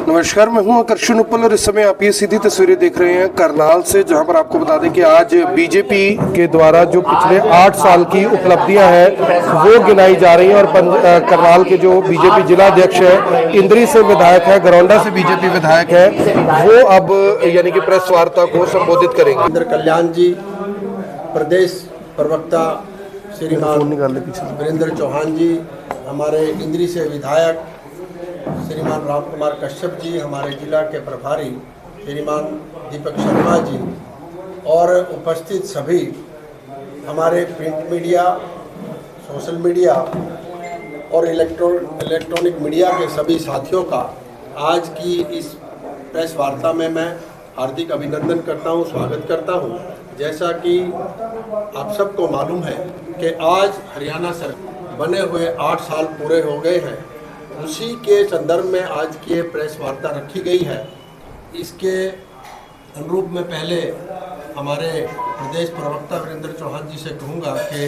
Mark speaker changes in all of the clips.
Speaker 1: नमस्कार, मैं हूं आकर्षण उपल और इस समय आप ये सीधी तस्वीरें देख रहे हैं करनाल से, जहां पर आपको बता दें कि आज बीजेपी के द्वारा जो पिछले 8 साल की उपलब्धियां हैं वो गिनाई जा रही हैं। और करनाल के जो बीजेपी जिला अध्यक्ष है, इंद्री से विधायक है, गरौंडा से बीजेपी विधायक है, वो अब यानी कि प्रेस वार्ता को संबोधित करेंगे।
Speaker 2: रविंद्र कल्याण जी, प्रदेश प्रवक्ता श्रीमान वीरेंद्र चौहान जी, हमारे इंद्री से विधायक श्रीमान राम कुमार कश्यप जी, हमारे जिला के प्रभारी श्रीमान दीपक शर्मा जी और उपस्थित सभी हमारे प्रिंट मीडिया, सोशल मीडिया और इलेक्ट्रॉनिक मीडिया के सभी साथियों का आज की इस प्रेस वार्ता में मैं हार्दिक अभिनंदन करता हूं, स्वागत करता हूं। जैसा कि आप सबको मालूम है कि आज हरियाणा सरकार बने हुए 8 साल पूरे हो गए हैं, उसी के संदर्भ में आज की प्रेस वार्ता रखी गई है। इसके अनुरूप में पहले हमारे प्रदेश प्रवक्ता वीरेंद्र चौहान जी से कहूँगा कि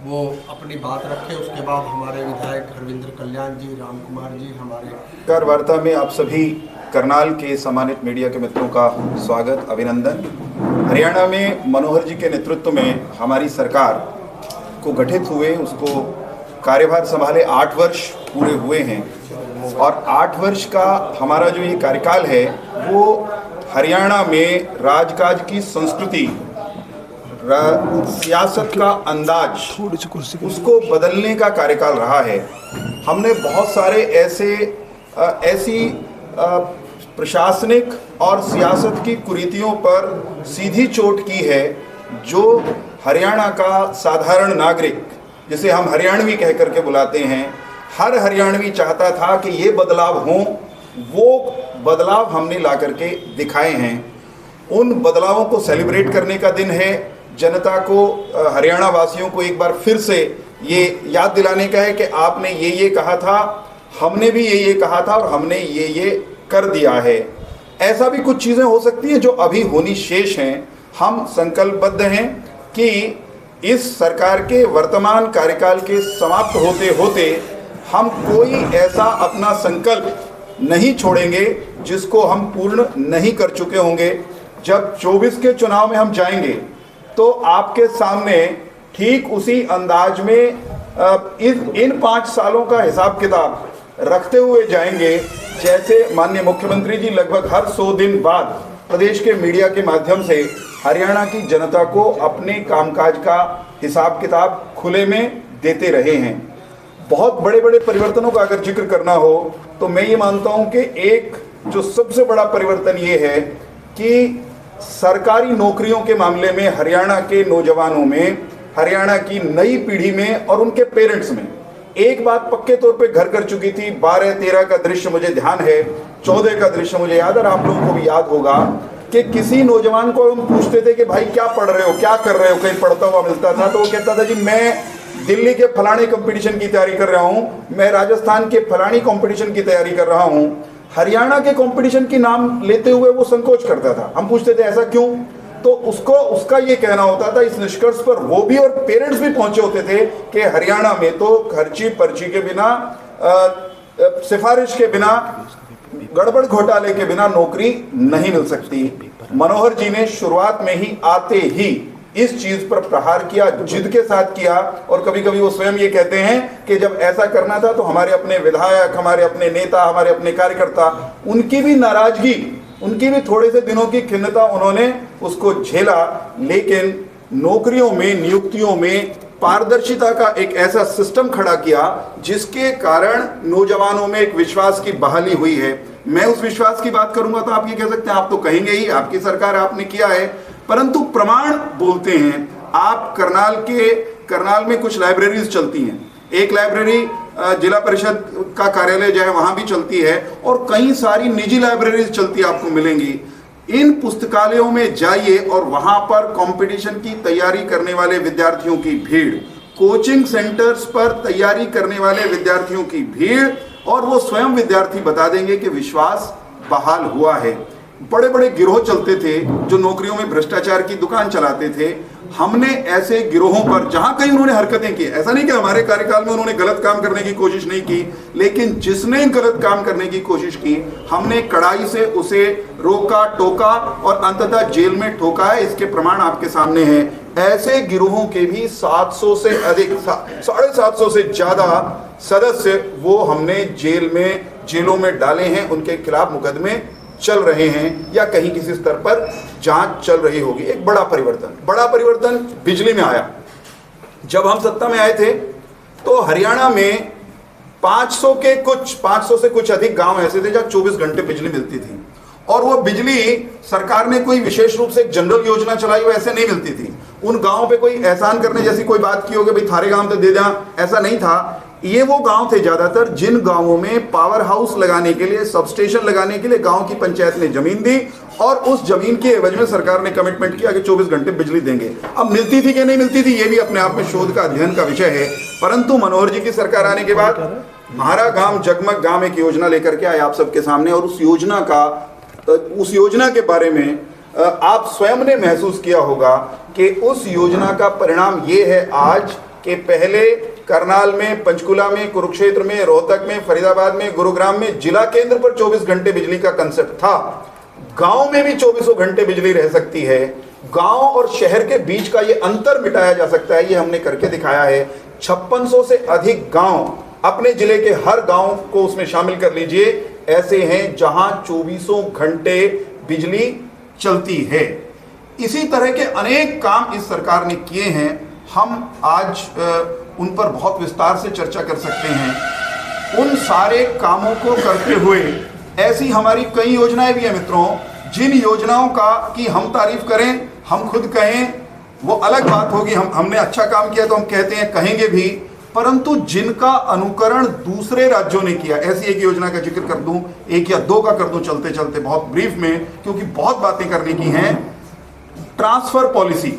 Speaker 2: वो अपनी बात रखें, उसके बाद हमारे विधायक रविंद्र कल्याण जी, राम कुमार जी हमारे।
Speaker 3: वार्ता में आप सभी करनाल के सम्मानित मीडिया के मित्रों का स्वागत, अभिनंदन। हरियाणा में मनोहर जी के नेतृत्व में हमारी सरकार को गठित हुए, उसको कार्यभार संभाले 8 वर्ष पूरे हुए हैं और 8 वर्ष का हमारा जो ये कार्यकाल है वो हरियाणा में राजकाज की संस्कृति, सियासत का अंदाज, उसको बदलने का कार्यकाल रहा है। हमने बहुत सारे ऐसी प्रशासनिक और सियासत की कुरीतियों पर सीधी चोट की है जो हरियाणा का साधारण नागरिक, जिसे हम हरियाणवी कह करके बुलाते हैं, हर हरियाणवी चाहता था कि ये बदलाव हों। वो बदलाव हमने ला करके दिखाए हैं। उन बदलावों को सेलिब्रेट करने का दिन है। जनता को, हरियाणा वासियों को एक बार फिर से ये याद दिलाने का है कि आपने ये कहा था, हमने भी ये कहा था और हमने ये कर दिया है। ऐसा भी कुछ चीज़ें हो सकती हैं जो अभी होनी शेष हैं। हम संकल्पबद्ध हैं कि इस सरकार के वर्तमान कार्यकाल के समाप्त होते होते हम कोई ऐसा अपना संकल्प नहीं छोड़ेंगे जिसको हम पूर्ण नहीं कर चुके होंगे। जब 24 के चुनाव में हम जाएंगे तो आपके सामने ठीक उसी अंदाज में इन 5 सालों का हिसाब किताब रखते हुए जाएंगे जैसे माननीय मुख्यमंत्री जी लगभग हर 100 दिन बाद प्रदेश के मीडिया के माध्यम से हरियाणा की जनता को अपने कामकाज का हिसाब किताब खुले में देते रहे हैं। बहुत बड़े बड़े परिवर्तनों का अगर जिक्र करना हो तो मैं ये मानता हूं कि एक जो सबसे बड़ा परिवर्तन ये है कि सरकारी नौकरियों के मामले में हरियाणा के नौजवानों में, हरियाणा की नई पीढ़ी में और उनके पेरेंट्स में एक बात पक्के तौर पे घर कर चुकी थी। 12-13 का दृश्य मुझे ध्यान है, 14 का दृश्य मुझे याद है, और आप लोगों को भी याद होगा कि किसी नौजवान को हम पूछते थे कि भाई क्या पढ़ रहे हो, क्या कर रहे हो, कहीं पढ़ता हुआ मिलता था तो वो कहता था जी मैं दिल्ली के फलाने कंपटीशन की तैयारी कर रहा हूँ, मैं राजस्थान के फलानी कंपटीशन की तैयारी कर रहा हूँ। हरियाणा के कंपटीशन की नाम लेते हुए वो संकोच करता था। हम पूछते थे ऐसा क्यों, तो उसका ये कहना होता था, इस निष्कर्ष पर वो भी और पेरेंट्स भी पहुंचे होते थे कि हरियाणा में तो खर्ची पर्ची के बिना, सिफारिश के बिना, गड़बड़ घोटाले के बिना नौकरी नहीं मिल सकती। मनोहर जी ने शुरुआत में ही आते ही इस चीज पर प्रहार किया, जिद के साथ किया। और कभी कभी वो स्वयं ये कहते हैं कि जब ऐसा करना था तो हमारे अपने विधायक, हमारे अपने नेता, हमारे अपने कार्यकर्ता, उनकी भी नाराजगी, उनकी भी थोड़े से दिनों की खिन्नता उन्होंने उसको झेला। लेकिन नौकरियों में, नियुक्तियों में पारदर्शिता का एक ऐसा सिस्टम खड़ा किया जिसके कारण नौजवानों में एक विश्वास की बहाली हुई है। मैं उस विश्वास की बात करूंगा तो आप ये कह सकते हैं, आप तो कहेंगे ही, आपकी सरकार आपने किया है, परंतु प्रमाण बोलते हैं। आप करनाल में कुछ लाइब्रेरीज चलती हैं, एक लाइब्रेरी जिला परिषद का कार्यालय जो है वहां भी चलती है और कई सारी निजी लाइब्रेरीज चलती आपको मिलेंगी। इन पुस्तकालयों में जाइए और वहां पर कंपटीशन की तैयारी करने वाले विद्यार्थियों की भीड़, कोचिंग सेंटर्स पर तैयारी करने वाले विद्यार्थियों की भीड़, और वो स्वयं विद्यार्थी बता देंगे कि विश्वास बहाल हुआ है। बड़े बड़े गिरोह चलते थे जो नौकरियों में भ्रष्टाचार की दुकान चलाते थे, हमने ऐसे गिरोहों पर जहां कहीं उन्होंने हरकतें की, ऐसा नहीं कि हमारे कार्यकाल में उन्होंने गलत काम करने की कोशिश नहीं की, लेकिन जिसने गलत काम करने की कोशिश की हमने कड़ाई से उसे रोका टोका और अंततः जेल में ठोका है। इसके प्रमाण आपके सामने हैं। ऐसे गिरोहों के भी 700 से अधिक 750 से ज्यादा सदस्य वो हमने जेलों में डाले हैं, उनके खिलाफ मुकदमे चल रहे हैं या कहीं किसी स्तर पर जांच चल रही होगी। एक बड़ा परिवर्तन बिजली में आया। जब हम सत्ता में आए थे तो हरियाणा में 500 से कुछ अधिक गांव ऐसे थे जहां 24 घंटे बिजली मिलती थी, और वो बिजली सरकार ने कोई विशेष रूप से एक जनरल योजना चलाई हो ऐसे नहीं मिलती थी। उन गांवों पे कोई एहसान करने जैसी कोई बात की होगी, भाई थारे गांव तो दे दें, ऐसा नहीं था। ये वो गांव थे ज्यादातर जिन गांवों में पावर हाउस लगाने के लिए, सबस्टेशन लगाने के लिए गांव की पंचायत ने जमीन दी, और उस जमीन के एवज में सरकार ने कमिटमेंट किया कि 24 घंटे बिजली देंगे। अब मिलती थी कि नहीं मिलती थी, ये भी अपने आप में शोध का अध्ययन का विषय है। परंतु मनोहर जी की सरकार आने के बाद हमारा गांव जगमग गांव एक योजना लेकर के आए आप सबके सामने, और उस योजना के बारे में आप स्वयं ने महसूस किया होगा कि उस योजना का परिणाम ये है आज कि पहले करनाल में, पंचकुला में, कुरुक्षेत्र में, रोहतक में, फरीदाबाद में, गुरुग्राम में जिला केंद्र पर 24 घंटे बिजली का कंसेप्ट था। गांव में भी 24 घंटे बिजली रह सकती है। गांव और शहर के बीच का ये अंतर मिटाया जा सकता है, ये हमने करके दिखाया है। 5600 से अधिक गांव, अपने जिले के हर गांव को उसमें शामिल कर लीजिए, ऐसे हैं जहां 24 घंटे बिजली चलती है। इसी तरह के अनेक काम इस सरकार ने किए हैं। हम आज उन पर बहुत विस्तार से चर्चा कर सकते हैं। उन सारे कामों को करते हुए ऐसी हमारी कई योजनाएं भी हैं मित्रों, जिन योजनाओं की हम तारीफ करें, हम खुद कहें, वो अलग बात होगी। हमने अच्छा काम किया तो हम कहते हैं, कहेंगे भी, परंतु जिनका अनुकरण दूसरे राज्यों ने किया, ऐसी एक योजना का जिक्र कर दूं, एक या दो का कर दूं चलते चलते बहुत ब्रीफ में, क्योंकि बहुत बातें करने की हैं। Transfer policy,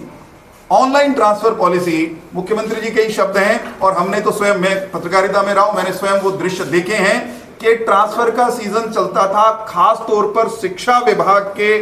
Speaker 3: online transfer policy, मुख्यमंत्री जी के ही शब्द हैं, और हमने तो स्वयं, मैं पत्रकारिता में रहा हूं, मैंने स्वयं वो दृश्य देखे हैं कि ट्रांसफर का सीजन चलता था। खास तौर पर शिक्षा विभाग के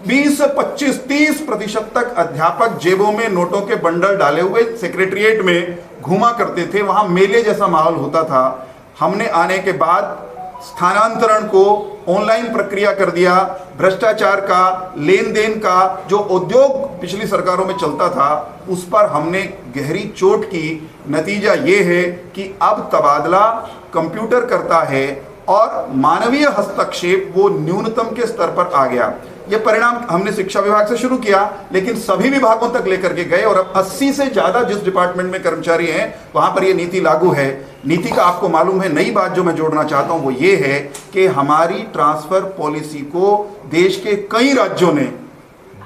Speaker 3: 20, 25, 30% तक अध्यापक जेबों में नोटों के बंडल डाले हुए सेक्रेटरिएट में घूमा करते थे। वहां मेले जैसा माहौल होता था। हमने आने के बाद स्थानांतरण को ऑनलाइन प्रक्रिया कर दिया। भ्रष्टाचार का, लेन देन का जो उद्योग पिछली सरकारों में चलता था, उस पर हमने गहरी चोट की। नतीजा ये है कि अब तबादला कंप्यूटर करता है और मानवीय हस्तक्षेप वो न्यूनतम के स्तर पर आ गया। ये परिणाम हमने शिक्षा विभाग से शुरू किया, लेकिन सभी विभागों तक लेकर के गए, और अब 80 से ज्यादा जिस डिपार्टमेंट में कर्मचारी हैं वहां पर ये नीति लागू है। नीति का आपको मालूम है, नई बात जो मैं जोड़ना चाहता हूं वो ये है कि हमारी ट्रांसफर पॉलिसी को देश के कई राज्यों ने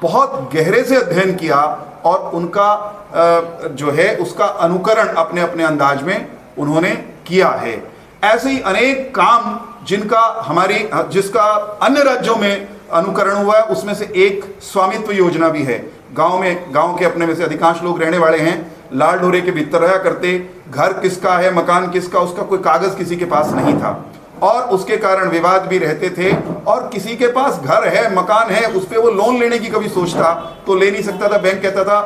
Speaker 3: बहुत गहरे से अध्ययन किया, और उनका जो है उसका अनुकरण अपने अपने अंदाज में उन्होंने किया है। ऐसे ही अनेक काम जिसका अन्य राज्यों में अनुकरण हुआ है, उसमें से एक स्वामित्व योजना भी है। गांव के अपने में से अधिकांश लोग रहने वाले हैं, लाल डोरे के भीतर रहा करते, घर किसका है, मकान किसका, उसका कोई कागज किसी के पास नहीं था, और उसके कारण विवाद भी रहते थे। और किसी के पास घर है, मकान है, उस पर वो लोन लेने की कभी सोचता तो ले नहीं सकता था। बैंक कहता था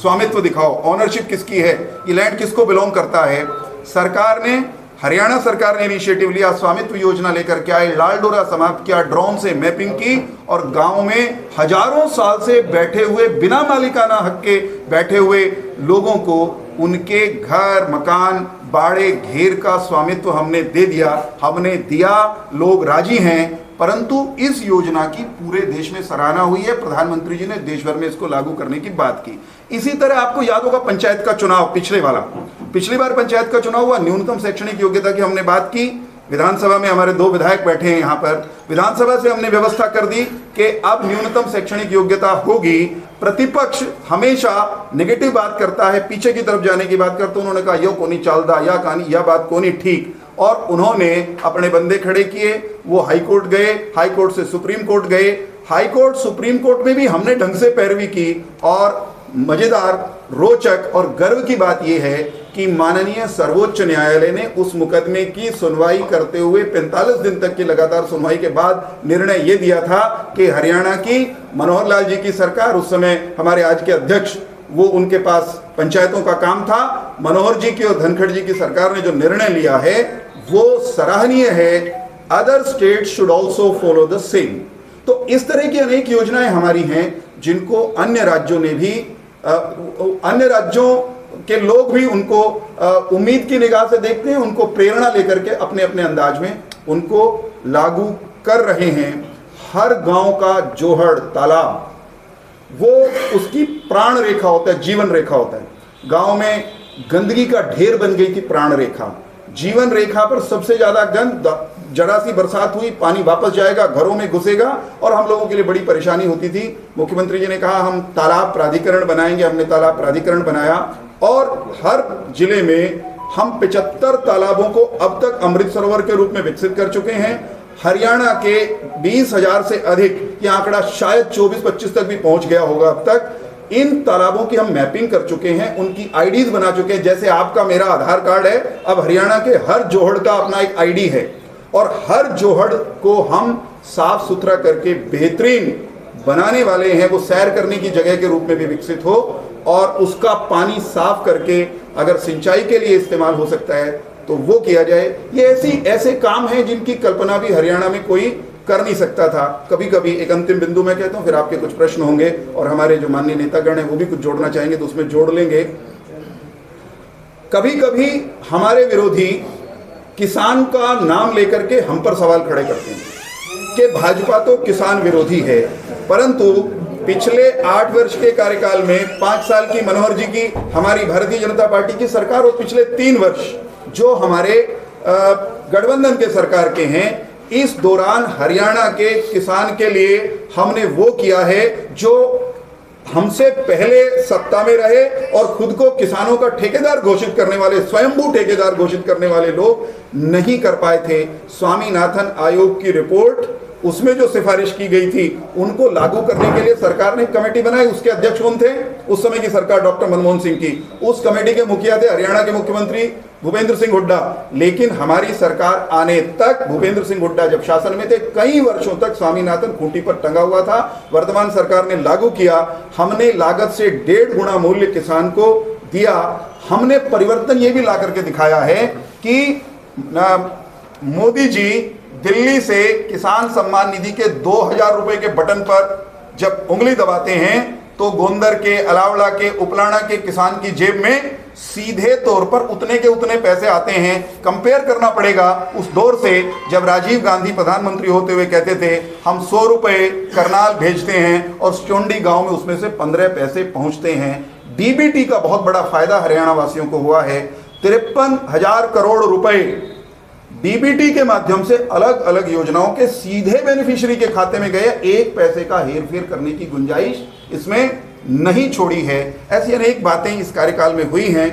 Speaker 3: स्वामित्व दिखाओ, ऑनरशिप किसकी है, ये लैंड किसको बिलोंग करता है। हरियाणा सरकार ने इनिशिएटिव लिया, स्वामित्व योजना लेकर के आए, लाल डोरा समाप्त किया, ड्रोन से मैपिंग की, और गांव में हजारों साल से बैठे हुए, बिना मालिकाना हक के बैठे हुए लोगों को उनके घर, मकान, बाड़े, घेर का स्वामित्व हमने दे दिया। हमने दिया, लोग राजी हैं, परंतु इस योजना की पूरे देश में सराहना हुई है। प्रधानमंत्री जी ने देश भर में इसको लागू करने की बात की। इसी तरह आपको याद होगा पंचायत का चुनाव, पिछली बार पंचायत का चुनाव हुआ, न्यूनतम शैक्षणिक योग्यता की हमने बात की। विधानसभा में हमारे 2 विधायक बैठे हैं यहाँ पर, विधानसभा से हमने व्यवस्था कर दी कि अब न्यूनतम शैक्षणिक योग्यता होगी। प्रतिपक्ष हमेशा नेगेटिव बात करता है, पीछे की तरफ जाने की बात करता है। उन्होंने कहा यो कोनी चालदा, या कहानी, यह बात कोनी ठीक, और उन्होंने अपने बंदे खड़े किए। वो हाईकोर्ट गए, हाईकोर्ट से सुप्रीम कोर्ट गए, हाईकोर्ट सुप्रीम कोर्ट में भी हमने ढंग से पैरवी की। और मजेदार, रोचक और गर्व की बात यह है कि माननीय सर्वोच्च न्यायालय ने उस मुकदमे की सुनवाई करते हुए 45 दिन तक की लगातार सुनवाई के बाद निर्णय ये दिया था कि हरियाणा की मनोहर लाल जी की सरकार, उस समय हमारे आज के अध्यक्ष, वो उनके पास पंचायतों का काम था, मनोहर जी की और धनखड़ जी की सरकार ने जो निर्णय लिया है वो सराहनीय है। Other state should also follow the same. तो इस तरह की अनेक योजनाएं हमारी हैं जिनको अन्य राज्यों ने भी, अन्य राज्यों के लोग भी उनको उम्मीद की निगाह से देखते हैं, उनको प्रेरणा लेकर के अपने अपने अंदाज में उनको लागू कर रहे हैं। हर गांव का जोहड़ तालाब वो उसकी प्राण रेखा होता है, जीवन रेखा होता है। गांव में गंदगी का ढेर बन गई थी प्राण रेखा, जीवन रेखा पर सबसे ज्यादा गंद, जरा सी बरसात हुई पानी वापस जाएगा, घरों में घुसेगा और हम लोगों के लिए बड़ी परेशानी होती थी। मुख्यमंत्री जी ने कहा हम तालाब प्राधिकरण बनाएंगे, हमने तालाब प्राधिकरण बनाया और हर जिले में हम 75 तालाबों को अब तक अमृत सरोवर के रूप में विकसित कर चुके हैं। हरियाणा के 20,000 से अधिक, यह आंकड़ा शायद 24-25 तक भी पहुंच गया होगा अब तक। इन तालाबों की हम मैपिंग कर चुके हैं, उनकी आईडीज बना चुके हैं। जैसे आपका मेरा आधार कार्ड है, अब हरियाणा के हर जोहड़ का अपना एक आईडी है और हर जोहड़ को हम साफ सुथरा करके बेहतरीन बनाने वाले हैं। वो सैर करने की जगह के रूप में भी विकसित हो और उसका पानी साफ करके अगर सिंचाई के लिए इस्तेमाल हो सकता है तो वो किया जाए। ये ऐसे काम हैं जिनकी कल्पना भी हरियाणा में कोई कर नहीं सकता था। कभी कभी एक अंतिम बिंदु मैं कहता हूं, फिर आपके कुछ प्रश्न होंगे और हमारे जो माननीय नेतागण हैं वो भी कुछ जोड़ना चाहेंगे तो उसमें जोड़ लेंगे। कभी कभी हमारे विरोधी किसान का नाम लेकर के हम पर सवाल खड़े करते हैं कि भाजपा तो किसान विरोधी है, परंतु पिछले 8 वर्ष के कार्यकाल में 5 साल की मनोहर जी की, हमारी भारतीय जनता पार्टी की सरकार और पिछले 3 वर्ष जो हमारे गठबंधन के सरकार के हैं, इस दौरान हरियाणा के किसान के लिए हमने वो किया है जो हमसे पहले सत्ता में रहे और खुद को किसानों का ठेकेदार घोषित करने वाले, स्वयंभू ठेकेदार घोषित करने वाले लोग नहीं कर पाए थे। स्वामीनाथन आयोग की रिपोर्ट, उसमें जो सिफारिश की गई थी उनको लागू करने के लिए सरकार ने कमेटी बनाई। उसके अध्यक्ष कौन थे? उस समय की सरकार डॉक्टर मनमोहन सिंह की। उस कमेटी के मुखिया थे हरियाणा के मुख्यमंत्री भूपेंद्र सिंह हुड्डा। लेकिन हमारी सरकार आने तक, भूपेंद्र सिंह हुड्डा जब शासन में थे, कई वर्षों तक स्वामीनाथन खूंटी पर टंगा हुआ था। वर्तमान सरकार ने लागू किया। हमने लागत से 1.5 गुना मूल्य किसान को दिया। हमने परिवर्तन ये भी ला करके दिखाया है कि मोदी जी दिल्ली से किसान सम्मान निधि के 2,000 रुपए के बटन पर जब उंगली दबाते हैं तो गोंदर के, अलावड़ा के, उपलाना के किसान की जेब में सीधे तौर पर उतने के उतने पैसे आते हैं। कंपेयर करना पड़ेगा उस दौर से जब राजीव गांधी प्रधानमंत्री होते हुए कहते थे हम 100 रुपए करनाल भेजते हैं और चोंडी गांव में उसमें से 15 पैसे पहुंचते हैं। डीबीटी का बहुत बड़ा फायदा हरियाणा वासियों को हुआ है। 53,000 करोड़ रुपए डीबीटी के माध्यम से अलग अलग योजनाओं के सीधे बेनिफिशियरी के खाते में गए। 1 पैसे का हेरफेर करने की गुंजाइश इसमें नहीं छोड़ी है। ऐसी अनेक बातें इस कार्यकाल में हुई हैं।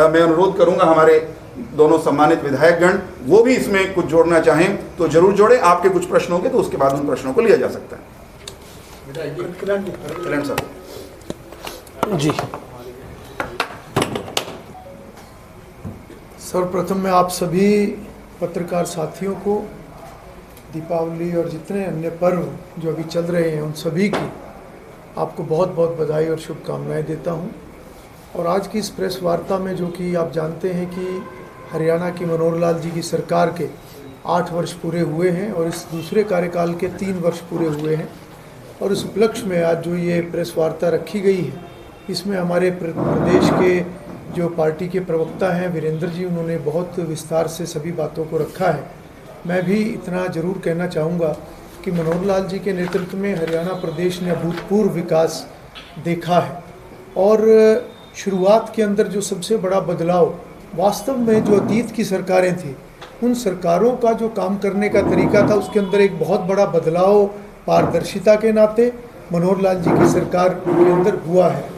Speaker 3: मैं अनुरोध करूंगा हमारे दोनों सम्मानित विधायकगण वो भी इसमें कुछ जोड़ना चाहें तो जरूर जोड़े। आपके कुछ प्रश्न होंगे तो उसके बाद उन प्रश्नों को लिया जा सकता है। कल्याण साहब
Speaker 4: जी, सर्वप्रथम मैं आप सभी पत्रकार साथियों को दीपावली और जितने अन्य पर्व जो अभी चल रहे हैं उन सभी की आपको बहुत बहुत बधाई और शुभकामनाएं देता हूं। और आज की इस प्रेस वार्ता में जो कि आप जानते हैं कि हरियाणा की मनोहर लाल जी की सरकार के 8 वर्ष पूरे हुए हैं और इस दूसरे कार्यकाल के 3 वर्ष पूरे हुए हैं और इस उपलक्ष्य में आज जो ये प्रेस वार्ता रखी गई है इसमें हमारे प्रदेश के जो पार्टी के प्रवक्ता हैं वीरेंद्र जी, उन्होंने बहुत विस्तार से सभी बातों को रखा है। मैं भी इतना ज़रूर कहना चाहूँगा कि मनोहर लाल जी के नेतृत्व में हरियाणा प्रदेश ने अभूतपूर्व विकास देखा है और शुरुआत के अंदर जो सबसे बड़ा बदलाव वास्तव में जो अतीत की सरकारें थी उन सरकारों का जो काम करने का तरीका था उसके अंदर एक बहुत बड़ा बदलाव पारदर्शिता के नाते मनोहर लाल जी की सरकार के अंदर हुआ है।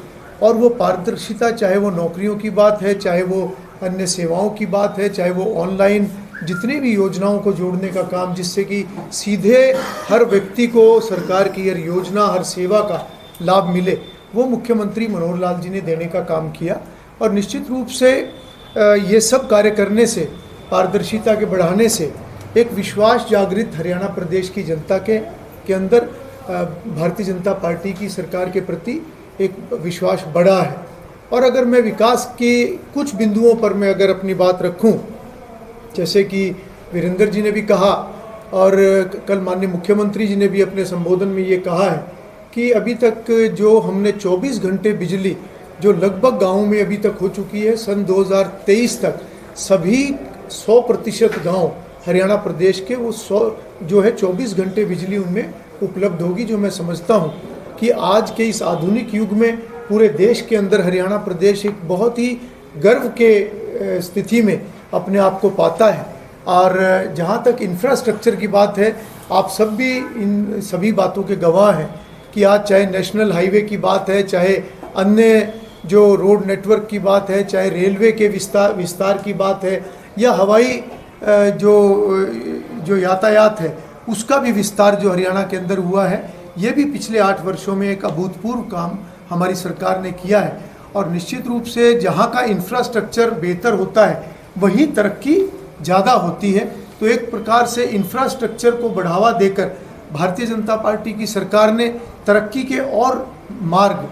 Speaker 4: और वो पारदर्शिता, चाहे वो नौकरियों की बात है, चाहे वो अन्य सेवाओं की बात है, चाहे वो ऑनलाइन जितनी भी योजनाओं को जोड़ने का काम जिससे कि सीधे हर व्यक्ति को सरकार की हर योजना, हर सेवा का लाभ मिले, वो मुख्यमंत्री मनोहर लाल जी ने देने का काम किया। और निश्चित रूप से ये सब कार्य करने से, पारदर्शिता के बढ़ाने से एक विश्वास जागृत हरियाणा प्रदेश की जनता के अंदर भारतीय जनता पार्टी की सरकार के प्रति एक विश्वास बढ़ा है। और अगर मैं विकास के कुछ बिंदुओं पर मैं अगर अपनी बात रखूं, जैसे कि वीरेंद्र जी ने भी कहा और कल माननीय मुख्यमंत्री जी ने भी अपने संबोधन में ये कहा है कि अभी तक जो हमने 24 घंटे बिजली जो लगभग गाँव में अभी तक हो चुकी है, सन 2023 तक सभी 100% गाँव हरियाणा प्रदेश के वो 100 जो है 24 घंटे बिजली उनमें उपलब्ध होगी, जो मैं समझता हूँ कि आज के इस आधुनिक युग में पूरे देश के अंदर हरियाणा प्रदेश एक बहुत ही गर्व के स्थिति में अपने आप को पाता है। और जहाँ तक इंफ्रास्ट्रक्चर की बात है, आप सब भी इन सभी बातों के गवाह हैं कि आज चाहे नेशनल हाईवे की बात है, चाहे अन्य जो रोड नेटवर्क की बात है, चाहे रेलवे के विस्तार की बात है, या हवाई जो यातायात है उसका भी विस्तार जो हरियाणा के अंदर हुआ है, ये भी पिछले 8 वर्षों में एक अभूतपूर्व काम हमारी सरकार ने किया है। और निश्चित रूप से जहाँ का इंफ्रास्ट्रक्चर बेहतर होता है वहीं तरक्की ज़्यादा होती है। तो एक प्रकार से इंफ्रास्ट्रक्चर को बढ़ावा देकर भारतीय जनता पार्टी की सरकार ने तरक्की के और मार्ग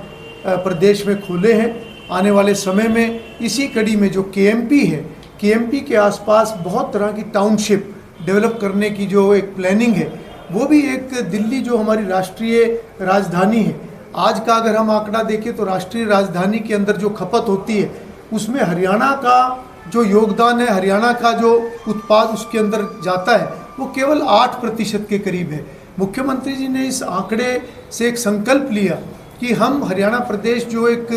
Speaker 4: प्रदेश में खोले हैं। आने वाले समय में इसी कड़ी में जो केएमपी है, केएमपी के आसपास बहुत तरह की टाउनशिप डेवलप करने की जो एक प्लानिंग है, वो भी एक दिल्ली जो हमारी राष्ट्रीय राजधानी है, आज का अगर हम आंकड़ा देखें तो राष्ट्रीय राजधानी के अंदर जो खपत होती है उसमें हरियाणा का जो योगदान है, हरियाणा का जो उत्पाद उसके अंदर जाता है वो केवल 8% के करीब है। मुख्यमंत्री जी ने इस आंकड़े से एक संकल्प लिया कि हम हरियाणा प्रदेश जो एक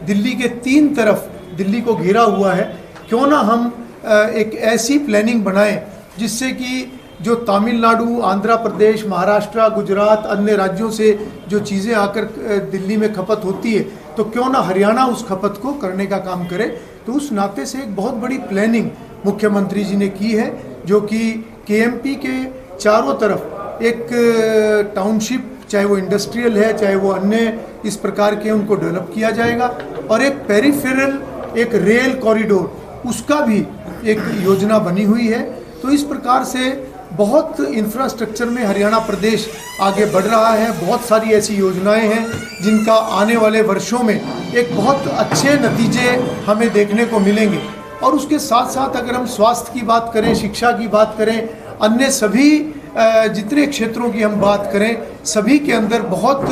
Speaker 4: दिल्ली के 3 तरफ दिल्ली को घेरा हुआ है, क्यों ना हम एक ऐसी प्लानिंग बनाएं जिससे कि जो तमिलनाडु, आंध्र प्रदेश, महाराष्ट्र, गुजरात, अन्य राज्यों से जो चीज़ें आकर दिल्ली में खपत होती है, तो क्यों ना हरियाणा उस खपत को करने का काम करे। तो उस नाते से एक बहुत बड़ी प्लानिंग मुख्यमंत्री जी ने की है, जो कि केएमपी के चारों तरफ एक टाउनशिप, चाहे वो इंडस्ट्रियल है चाहे वो अन्य इस प्रकार के, उनको डेवलप किया जाएगा। और एक पेरिफेरल, एक रेल कॉरिडोर, उसका भी एक योजना बनी हुई है। तो इस प्रकार से बहुत इंफ्रास्ट्रक्चर में हरियाणा प्रदेश आगे बढ़ रहा है। बहुत सारी ऐसी योजनाएं हैं जिनका आने वाले वर्षों में एक बहुत अच्छे नतीजे हमें देखने को मिलेंगे। और उसके साथ साथ अगर हम स्वास्थ्य की बात करें, शिक्षा की बात करें, अन्य सभी जितने क्षेत्रों की हम बात करें, सभी के अंदर बहुत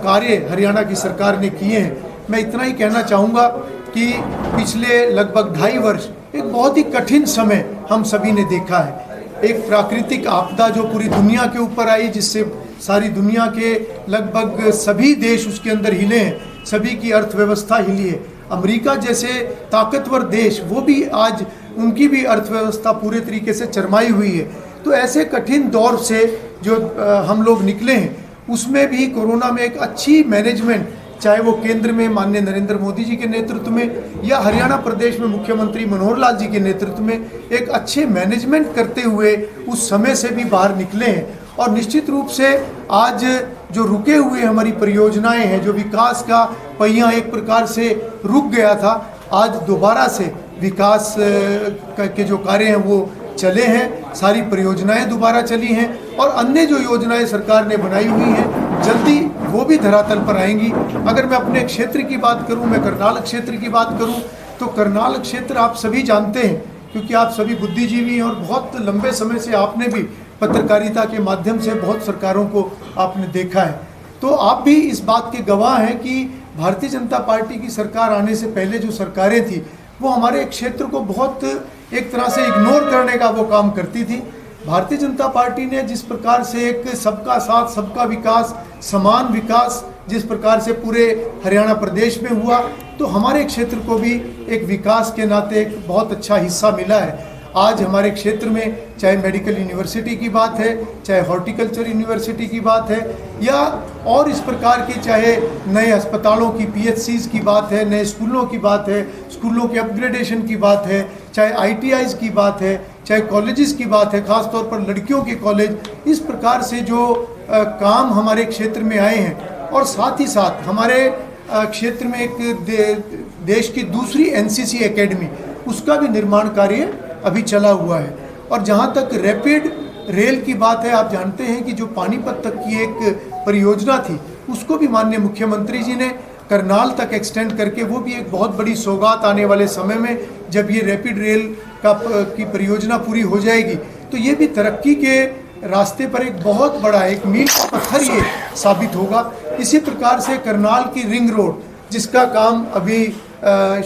Speaker 4: कार्य हरियाणा की सरकार ने किए हैं। मैं इतना ही कहना चाहूँगा कि पिछले लगभग 2.5 वर्ष एक बहुत ही कठिन समय हम सभी ने देखा है। एक प्राकृतिक आपदा जो पूरी दुनिया के ऊपर आई, जिससे सारी दुनिया के लगभग सभी देश उसके अंदर हिले हैं, सभी की अर्थव्यवस्था हिली है। अमेरिका जैसे ताकतवर देश, वो भी आज उनकी भी अर्थव्यवस्था पूरे तरीके से चरमाई हुई है। तो ऐसे कठिन दौर से जो हम लोग निकले हैं, उसमें भी कोरोना में एक अच्छी मैनेजमेंट, चाहे वो केंद्र में माननीय नरेंद्र मोदी जी के नेतृत्व में या हरियाणा प्रदेश में मुख्यमंत्री मनोहर लाल जी के नेतृत्व में एक अच्छे मैनेजमेंट करते हुए उस समय से भी बाहर निकले हैं। और निश्चित रूप से आज जो रुके हुए हमारी परियोजनाएं हैं, जो विकास का पहिया एक प्रकार से रुक गया था, आज दोबारा से विकास के जो कार्य हैं वो चले हैं, सारी परियोजनाएं दोबारा चली हैं। और अन्य जो योजनाएं सरकार ने बनाई हुई हैं, जल्दी वो भी धरातल पर आएंगी। अगर मैं अपने क्षेत्र की बात करूं, मैं करनाल क्षेत्र की बात करूं, तो करनाल क्षेत्र आप सभी जानते हैं, क्योंकि आप सभी बुद्धिजीवी हैं और बहुत लंबे समय से आपने भी पत्रकारिता के माध्यम से बहुत सरकारों को आपने देखा है। तो आप भी इस बात के गवाह हैं कि भारतीय जनता पार्टी की सरकार आने से पहले जो सरकारें थी, वो हमारे क्षेत्र को बहुत एक तरह से इग्नोर करने का वो काम करती थी। भारतीय जनता पार्टी ने जिस प्रकार से एक सबका साथ सबका विकास, समान विकास जिस प्रकार से पूरे हरियाणा प्रदेश में हुआ, तो हमारे क्षेत्र को भी एक विकास के नाते एक बहुत अच्छा हिस्सा मिला है। आज हमारे क्षेत्र में चाहे मेडिकल यूनिवर्सिटी की बात है, चाहे हॉर्टिकल्चर यूनिवर्सिटी की बात है, या और इस प्रकार की चाहे नए अस्पतालों की, पीएचसीज की बात है, नए स्कूलों की बात है, स्कूलों के अपग्रेडेशन की बात है, चाहे आईटीआईज की बात है, चाहे कॉलेजेस की बात है, खासतौर पर लड़कियों के कॉलेज, इस प्रकार से जो काम हमारे क्षेत्र में आए हैं। और साथ ही साथ हमारे क्षेत्र में एक देश की दूसरी एनसीसी एकेडमी उसका भी निर्माण कार्य अभी चला हुआ है। और जहाँ तक रैपिड रेल की बात है, आप जानते हैं कि जो पानीपत तक की एक परियोजना थी उसको भी माननीय मुख्यमंत्री जी ने करनाल तक एक्सटेंड करके, वो भी एक बहुत बड़ी सौगात आने वाले समय में जब ये रैपिड रेल की परियोजना पूरी हो जाएगी तो ये भी तरक्की के रास्ते पर एक बहुत बड़ा एक मील का पत्थर ये साबित होगा। इसी प्रकार से करनाल की रिंग रोड जिसका काम अभी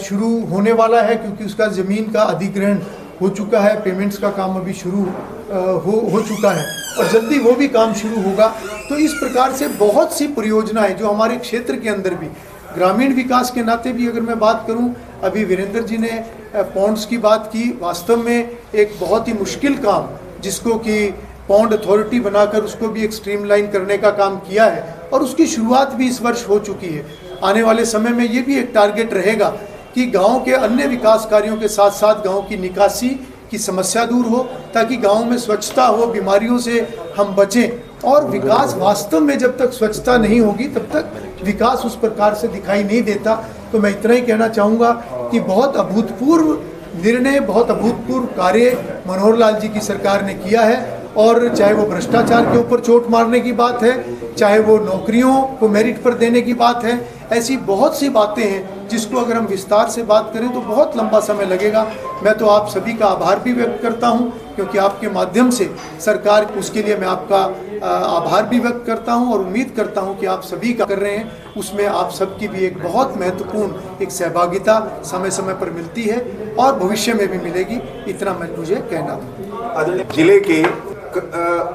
Speaker 4: शुरू होने वाला है, क्योंकि उसका ज़मीन का अधिग्रहण हो चुका है, पेमेंट्स का काम अभी शुरू हो चुका है और जल्दी वो भी काम शुरू होगा। तो इस प्रकार से बहुत सी परियोजनाएं जो हमारे क्षेत्र के अंदर भी, ग्रामीण विकास के नाते भी अगर मैं बात करूं, अभी वीरेंद्र जी ने पॉन्ड्स की बात की, वास्तव में एक बहुत ही मुश्किल काम जिसको कि पॉन्ड अथॉरिटी बनाकर उसको भी एक स्ट्रीमलाइन करने का काम किया है और उसकी शुरुआत भी इस वर्ष हो चुकी है। आने वाले समय में ये भी एक टारगेट रहेगा कि गांव के अन्य विकास कार्यों के साथ साथ गांव की निकासी की समस्या दूर हो, ताकि गांव में स्वच्छता हो, बीमारियों से हम बचें। और विकास वास्तव में जब तक स्वच्छता नहीं होगी तब तक विकास उस प्रकार से दिखाई नहीं देता। तो मैं इतना ही कहना चाहूँगा कि बहुत अभूतपूर्व निर्णय, बहुत अभूतपूर्व कार्य मनोहर लाल जी की सरकार ने किया है। और चाहे वो भ्रष्टाचार के ऊपर चोट मारने की बात है, चाहे वो नौकरियों को मेरिट पर देने की बात है, ऐसी बहुत सी बातें हैं जिसको अगर हम विस्तार से बात करें तो बहुत लंबा समय लगेगा। मैं तो आप सभी का आभार भी व्यक्त करता हूं, क्योंकि आपके माध्यम से सरकार, उसके लिए मैं आपका आभार भी व्यक्त करता हूं और उम्मीद करता हूं कि आप सभी का कर रहे हैं, उसमें आप सबकी भी एक बहुत महत्वपूर्ण एक सहभागिता समय समय पर मिलती है और भविष्य में भी मिलेगी। इतना मुझे कहना था।
Speaker 3: जिले के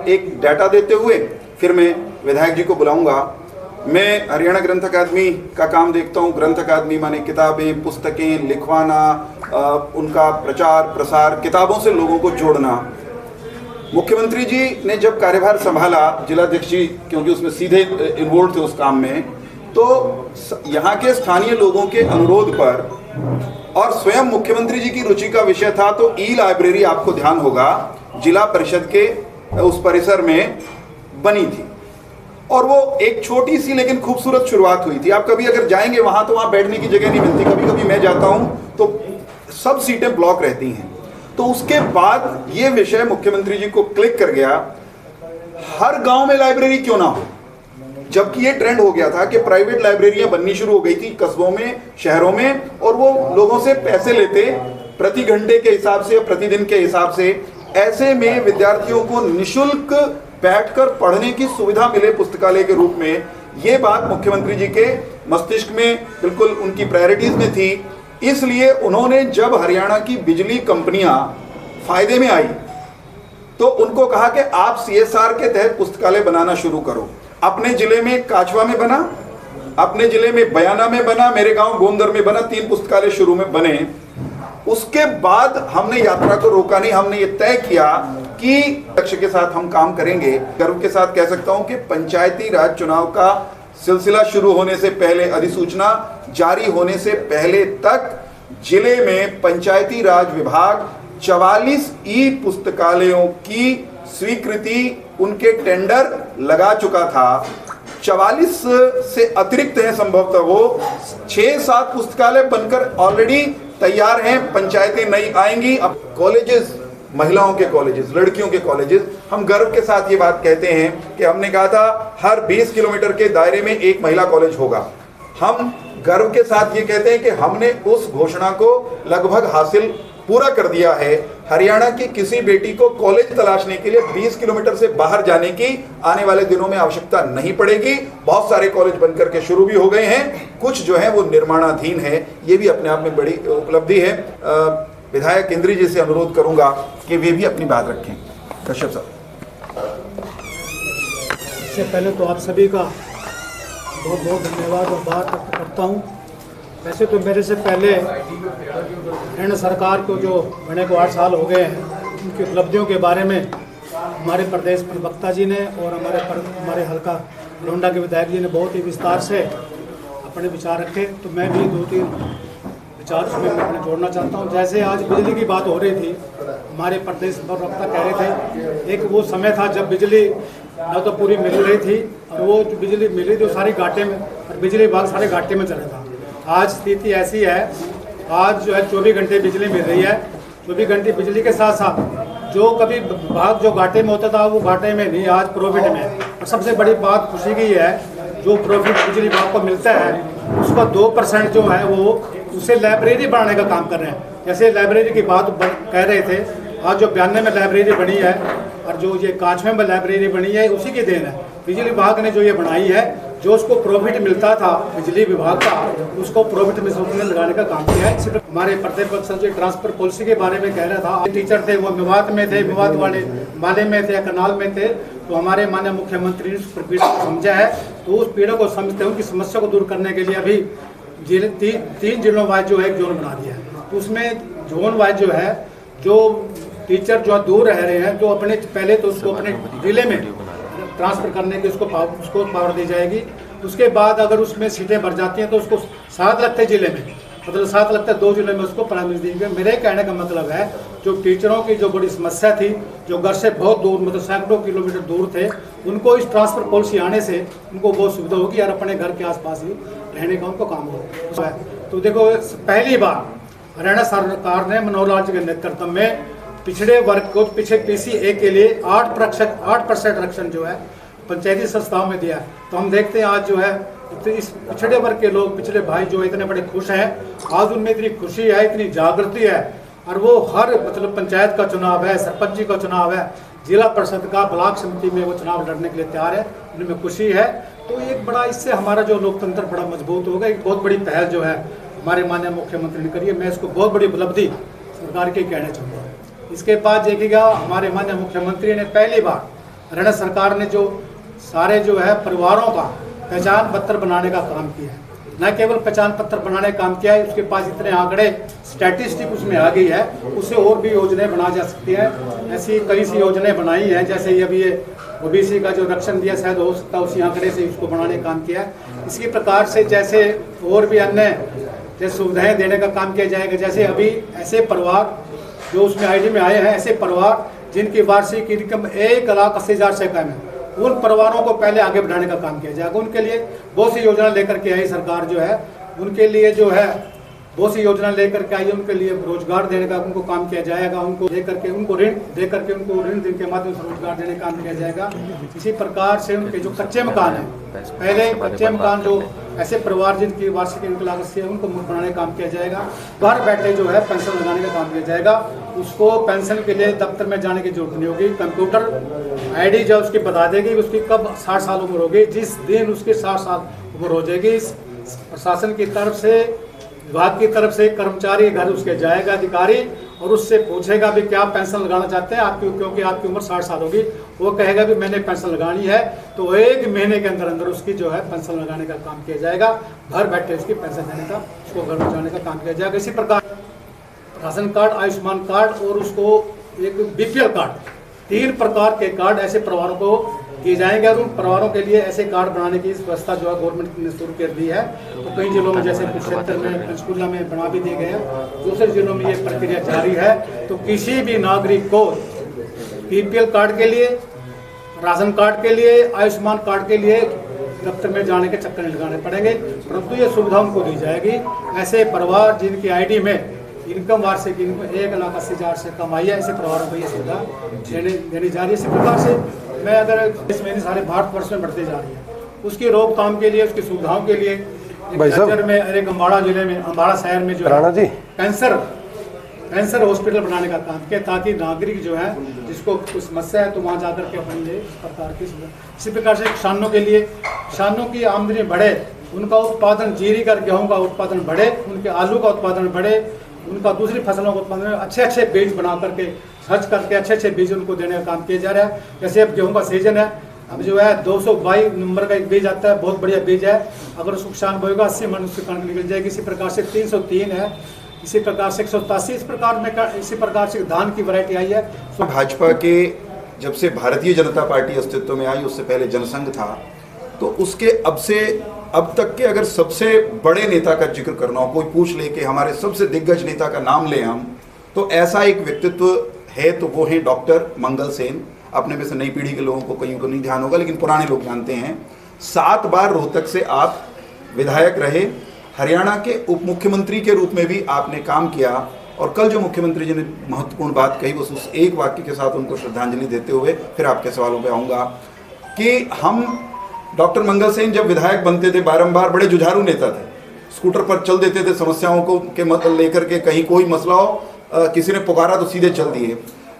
Speaker 3: एक डाटा देते हुए फिर मैं विधायक जी को बुलाऊंगा। मैं हरियाणा ग्रंथ अकादमी का काम देखता हूँ। ग्रंथ अकादमी माने किताबें, पुस्तकें लिखवाना, उनका प्रचार प्रसार, किताबों से लोगों को जोड़ना। मुख्यमंत्री जी ने जब कार्यभार संभाला, जिलाध्यक्ष जी क्योंकि उसमें सीधे इन्वॉल्व थे उस काम में, तो यहाँ के स्थानीय लोगों के अनुरोध पर और स्वयं मुख्यमंत्री जी की रुचि का विषय था, तो ई लाइब्रेरी आपको ध्यान होगा जिला परिषद के उस परिसर में बनी थी और वो एक छोटी सी लेकिन खूबसूरत शुरुआत हुई थी। आप कभी अगर जाएंगे वहां तो वहां बैठने की जगह नहीं मिलती। कभी कभी मैं जाता हूं तो सब सीटें ब्लॉक रहती हैं। तो उसके बाद ये विषय मुख्यमंत्री जी को क्लिक कर गया, हर गांव में लाइब्रेरी क्यों ना हो। जबकि ये ट्रेंड हो गया था कि प्राइवेट लाइब्रेरियां बननी शुरू हो गई थी कस्बों में, शहरों में, और वो लोगों से पैसे लेते प्रति घंटे के हिसाब से, प्रतिदिन के हिसाब से। ऐसे में विद्यार्थियों को निशुल्क बैठकर पढ़ने की सुविधा मिले पुस्तकालय के रूप में, ये बात मुख्यमंत्री जी के मस्तिष्क में बिल्कुल उनकी प्रायोरिटीज में थी। इसलिए उन्होंने जब हरियाणा की बिजली कंपनियां फायदे में आई तो उनको कहा कि आप सीएसआर के तहत पुस्तकालय बनाना शुरू करो। अपने जिले में काछवा में बना, अपने जिले में बयाना में बना, मेरे गांव गोंदर में बना, 3 पुस्तकालय शुरू में बने। उसके बाद हमने यात्रा को रोका नहीं, हमने ये तय किया कि लक्ष्य के साथ हम काम करेंगे। गर्व के साथ कह सकता हूं कि पंचायती राज चुनाव का सिलसिला शुरू होने से पहले, अधिसूचना जारी होने से पहले तक जिले में पंचायती राज विभाग 44 ई पुस्तकालयों की स्वीकृति, उनके टेंडर लगा चुका था। 44 से अतिरिक्त है संभवतः, वो 6-7 पुस्तकालय बनकर ऑलरेडी तैयार हैं। पंचायतें नई आएंगी। अब कॉलेजेस, महिलाओं के कॉलेजेस, लड़कियों के कॉलेजेस, हम गर्व के साथ ये बात कहते हैं कि हमने कहा था हर 20 किलोमीटर के दायरे में एक महिला कॉलेज होगा। हम गर्व के साथ ये कहते हैं कि हमने उस घोषणा को लगभग हासिल पूरा कर दिया है। हरियाणा की किसी बेटी को कॉलेज तलाशने के लिए 20 किलोमीटर से बाहर जाने की आने वाले दिनों में आवश्यकता नहीं पड़ेगी। बहुत सारे कॉलेज बनकर के शुरू भी हो गए हैं, कुछ जो है वो निर्माणाधीन है। ये भी अपने आप में बड़ी उपलब्धि है। विधायक इंद्री जी से अनुरोध करूंगा कि वे भी अपनी बात रखें। कश्यप साहब।
Speaker 5: इससे पहले तो आप सभी का बहुत बहुत धन्यवाद और आभार व्यक्त करता हूँ। वैसे तो मेरे से पहले हरियाणा सरकार को जो बने को 8 साल हो गए हैं, उनकी उपलब्धियों के बारे में हमारे प्रदेश प्रवक्ता जी ने और हमारे हल्का लोंडा के विधायक जी ने बहुत ही विस्तार से अपने विचार रखे। तो मैं भी 2-3 विचार उसमें मैं अपने जोड़ना चाहता हूँ। जैसे आज बिजली की बात हो रही थी, हमारे प्रदेश प्रवक्ता कह रहे थे, एक वो समय था जब बिजली न तो पूरी मिल रही थी और वो जो बिजली मिली थी वो सारी घाटे में, और बिजली विभाग सारे घाटे में चला था। आज स्थिति ऐसी है आज जो है 24 घंटे बिजली मिल रही है। 24 घंटे बिजली के साथ साथ जो कभी भाग जो घाटे में होता था वो घाटे में नहीं, आज प्रॉफिट में। और सबसे बड़ी बात खुशी की है, जो प्रॉफिट बिजली विभाग को मिलता है उसका 2% जो है वो उसे लाइब्रेरी बढ़ाने का काम कर रहे हैं। जैसे लाइब्रेरी की बात कह रहे थे, आज जो 92 में लाइब्रेरी बनी है और जो ये 91 में लाइब्रेरी बनी है उसी की देन है। बिजली विभाग ने जो ये बनाई है, जो उसको प्रॉफिट मिलता था बिजली विभाग का, उसको प्रॉफिट में उसने लगाने का काम किया है। इसी प्रकार हमारे प्राध्यापक सर जो ट्रांसफर पॉलिसी के बारे में कह रहा था, टीचर थे वो मेवात में थे, मेवात वाले माले में थे या करनाल में थे, तो हमारे माननीय मुख्यमंत्री ने उस पीड़ा को समझा है। तो उस पीड़ा को समझते उनकी समस्या को दूर करने के लिए अभी तीन जिलों वाइज जो है एक जोन बना दिया है। तो उसमें जोन वाइज जो है, जो टीचर जो दूर रह रहे हैं, जो अपने पहले तो उसको अपने जिले में ट्रांसफर करने की उसको पावर दी जाएगी। उसके बाद अगर उसमें सीटें भर जाती हैं तो उसको 7 लगते जिले में, मतलब 7 लगता है 2 जिले में उसको प्राइमरी देंगे। मेरे कहने का मतलब है, जो टीचरों की जो बड़ी समस्या थी, जो घर से बहुत दूर मतलब सैकड़ों किलोमीटर दूर थे, उनको इस ट्रांसफर पॉलिसी आने से उनको बहुत सुविधा होगी और अपने घर के आसपास ही रहने का उनको काम होगा। तो देखो, पहली बार हरियाणा सरकार ने मनोहर लाल जी के नेतृत्व में पिछड़े वर्ग को पीछे PCA के लिए 8% आरक्षण जो है पंचायती संस्थाओं में दिया है। तो हम देखते हैं आज जो है इस पिछड़े वर्ग के लोग, पिछड़े भाई जो इतने बड़े खुश हैं, आज उनमें इतनी खुशी है, इतनी जागृति है, और वो हर मतलब पंचायत का चुनाव है, सरपंच जी का चुनाव है, जिला परिषद का, ब्लॉक समिति में वो चुनाव लड़ने के लिए तैयार है, उनमें खुशी है। तो एक बड़ा इससे हमारा जो लोकतंत्र बड़ा मजबूत होगा। एक बहुत बड़ी पहल जो है हमारे माननीय मुख्यमंत्री ने करी है, मैं इसको बहुत बड़ी उपलब्धि सरकार की कहना चाहूँगा। इसके बाद देखिएगा, हमारे माननीय मुख्यमंत्री ने पहली बार, हरियाणा सरकार ने जो सारे जो है परिवारों का पहचान पत्र बनाने का काम किया है। न केवल पहचान पत्र बनाने का काम किया है, उसके पास इतने आंकड़े स्टैटिस्टिक उसमें आ गई है, उससे और भी योजनाएं बना जा सकती हैं। ऐसी कई सी योजनाएं बनाई हैं, जैसे ये अभी ये OBC का जो आरक्षण दिया, शायद हो सकता है उसी आंकड़े से उसको बनाने का काम किया है। इसी प्रकार से जैसे और भी अन्य जैसे सुविधाएं देने का काम किया जाएगा। जैसे अभी ऐसे परिवार जो उसमें ID में आए हैं, ऐसे परिवार जिनकी वार्षिक इनकम 1,80,000 से कम है, उन परिवारों को पहले आगे बढ़ाने का काम किया जाएगा। उनके लिए बहुत सी योजना लेकर के आई सरकार जो है, उनके लिए जो है बहुत सी योजना लेकर के आई है। उनके लिए रोजगार देने का उनको काम किया जाएगा, उनको दे करके उनको ऋण दे करके उनको ऋण देने के माध्यम से रोजगार देने का काम किया जाएगा। इसी प्रकार से उनके जो कच्चे मकान हैं, पहले कच्चे मकान जो ऐसे परिवार जिनकी वार्षिक इनकम लागत से उनको बनाने का काम किया जाएगा। घर बैठे जो है पेंशन लगाने का काम किया जाएगा। उसको पेंशन के लिए दफ्तर में जाने की जरूरत नहीं होगी, कंप्यूटर ID जो उसकी बता देगी उसकी कब 60 साल उम्र होगी। जिस दिन उसकी 60 साल उम्र हो जाएगी, प्रशासन की तरफ से, विभाग की तरफ से कर्मचारी घर उसके जाएगा, अधिकारी, और उससे पूछेगा भी क्या पेंशन लगाना चाहते हैं आपकी, क्योंकि आपकी उम्र 60 साल होगी। वो कहेगा भी मैंने पेंशन लगानी है, तो 1 महीने के अंदर अंदर उसकी जो है पेंशन लगाने का काम किया जाएगा। घर बैठे उसकी पेंशन देने का, उसको घर पहुँचाने का काम किया जाएगा। इसी प्रकार राशन कार्ड, आयुष्मान कार्ड और उसको एक BPL कार्ड, 3 प्रकार के कार्ड ऐसे परिवारों को किए जाएंगे। और उन परिवारों के लिए ऐसे कार्ड बनाने की व्यवस्था जो है गवर्नमेंट ने शुरू कर दी है। तो कई जिलों में, जैसे कुछ क्षेत्र में, पंचकुला में बना भी दिए गए हैं, दूसरे जिलों में ये प्रक्रिया जारी है। तो किसी भी नागरिक को BPL कार्ड के लिए, राशन कार्ड के लिए, आयुष्मान कार्ड के लिए दफ्तर में जाने के चक्कर नहीं लगाने पड़ेंगे, परंतु ये सुविधा उनको दी जाएगी। ऐसे परिवार जिनकी ID में इनकम वार्षिक इनकम 1,80,000 से कम आई है, ऐसे परिवारों को ये सुविधा देनी जा रही है। इसी प्रकार से मैं अगर इस महीने सारे भारतवर्ष में बढ़ते जा रही है, उसकी रोकथाम के लिए, उसकी सुविधाओं के लिए एक अम्बाड़ा जिले में, अम्बाड़ा शहर में जो है कैंसर हॉस्पिटल बनाने का काम किया, ताकि नागरिक जो है जिसको कुछ समस्या है तो वहाँ जाकर के अपने लिए इस प्रकार की सुविधा। इसी प्रकार से किसानों के लिए, किसानों की आमदनी बढ़े, उनका उत्पादन, जीरी का गेहूँ का उत्पादन बढ़े, उनके आलू का उत्पादन बढ़े, उनका दूसरी फसलों का उत्पादन, अच्छे बीज बना करके, सर्च करके अच्छे बीज उनको देने का काम किया जा रहा है। जैसे अब गेहूं का सीजन है, अब जो है 222 नंबर का एक बीज आता है, बहुत बढ़िया बीज है, अगर उसको किसान बोएगा 80 मन उससे कणक निकल जाएगी। इसी प्रकार से 303 है, इसी प्रकार से 187, इसी प्रकार से धान की वैरायटी आई है।
Speaker 3: भाजपा के जब से भारतीय जनता पार्टी अस्तित्व में आई, उससे पहले जनसंघ था, तो उसके अब तक के अगर सबसे बड़े नेता का जिक्र करना हो, कोई पूछ ले कि हमारे सबसे दिग्गज नेता का नाम लें हम, तो ऐसा एक व्यक्तित्व है, तो वो है डॉक्टर मंगल सेन। अपने में से नई पीढ़ी के लोगों को, कईयों को नहीं ध्यान होगा, लेकिन पुराने लोग जानते हैं। 7 बार रोहतक से आप विधायक रहे, हरियाणा के उप मुख्यमंत्री के रूप में भी आपने काम किया। और कल जो मुख्यमंत्री जी ने महत्वपूर्ण बात कही, बस उस एक वाक्य के साथ उनको श्रद्धांजलि देते हुए फिर आपके सवालों पे आऊँगा कि हम डॉक्टर मंगल सेन जब विधायक बनते थे बारंबार बड़े जुझारू नेता थे, स्कूटर पर चल देते थे, समस्याओं को के मतलब लेकर के, कहीं कोई मसला हो किसी ने पुकारा तो सीधे चल दिए।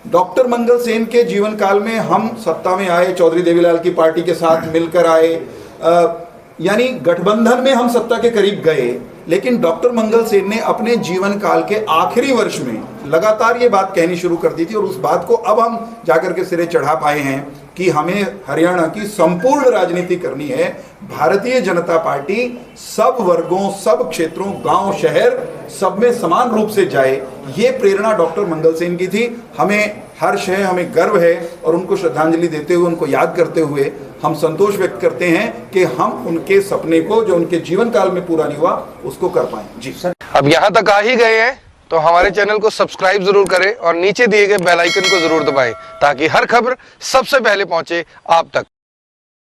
Speaker 3: डॉक्टर मंगल सेन के जीवन काल में हम सत्ता में आए, चौधरी देवीलाल की पार्टी के साथ मिलकर आए, यानी गठबंधन में हम सत्ता के करीब गए, लेकिन डॉक्टर मंगल सेन ने अपने जीवन काल के आखिरी वर्ष में लगातार ये बात कहनी शुरू कर दी थी और उस बात को अब हम जाकर के सिरे चढ़ा पाए हैं कि हमें हरियाणा की संपूर्ण राजनीति करनी है। भारतीय जनता पार्टी सब वर्गों, सब क्षेत्रों, गांव, शहर, सब में समान रूप से जाए, ये प्रेरणा डॉक्टर मंगल सेन की थी। हमें हर्ष है, हमें गर्व है और उनको श्रद्धांजलि देते हुए, उनको याद करते हुए हम संतोष व्यक्त करते हैं कि हम उनके सपने को जो उनके जीवन काल में पूरा नहीं हुआ उसको कर पाए। जी सर,
Speaker 1: अब यहाँ तक आ ही गए हैं तो हमारे चैनल को सब्सक्राइब जरूर करें और नीचे दिए गए बेल आइकन को जरूर दबाएं ताकि हर खबर सबसे पहले पहुंचे आप तक।